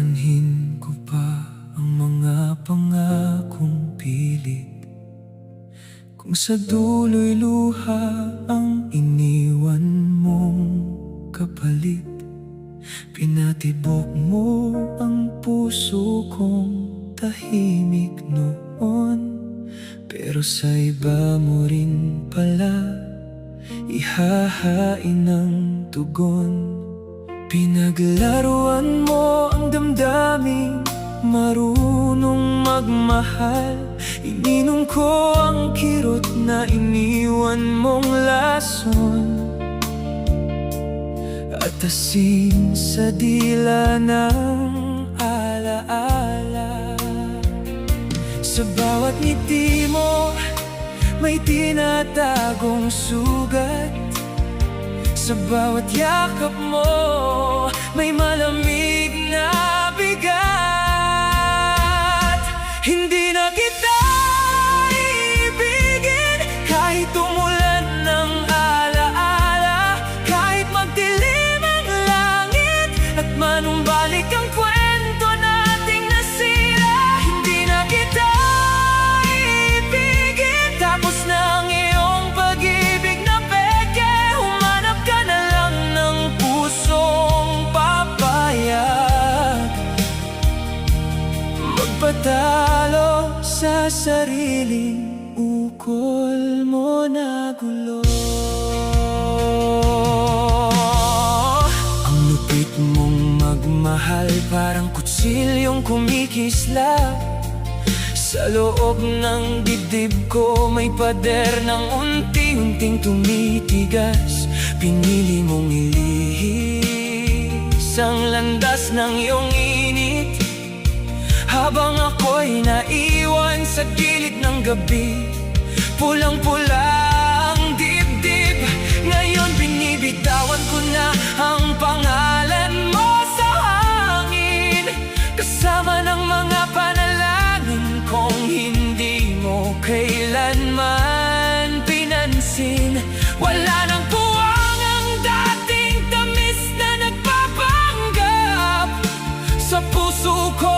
Aanhin ko pa ang mga pangakong pilit, kung sa dulo'y luha ang iniwan mong kapalit. Pinatibok mo ang puso kong tahimik noon, pero sa iba mo rin pala ihahain ng tugon. Pinaglaruan mo ang damdaming marunong magmahal. Ininom ko ang kirot na iniwan mong lason, at asin sa dila ng alaala. Sa bawat ngiti mo may tinatagong sugat, sa bawat yakap mo may malamig na bigat. Hindi na kita iibigin kahit umulan ng alaala, kahit magdilim ang langit at manumbalik ang kwento nating nasira. Hindi na kita iibigin, tapos na ang iyong pag-ibig na peke. Humanap ka na lang ng pusong papayag, magpatalo sa sariling ukol mo na gulo. Ang lupit mong magmahal, parang kutsilyong kumikislap. Sa loob ng dibdib ko may pader ng unti-unting tumitigas. Pinili mong ilihis ang landas ng iyong init, habang ako'y naiwan sa gilid ng gabi. Pulang-pula ang dibdib, ngayon binibitawan ko na ang pangalan mo sa hangin, kasama ng mga panalangin kong hindi mo kailanman pinansin. Wala nang puwang ang dating tamis na nagpapanggap sa puso ko.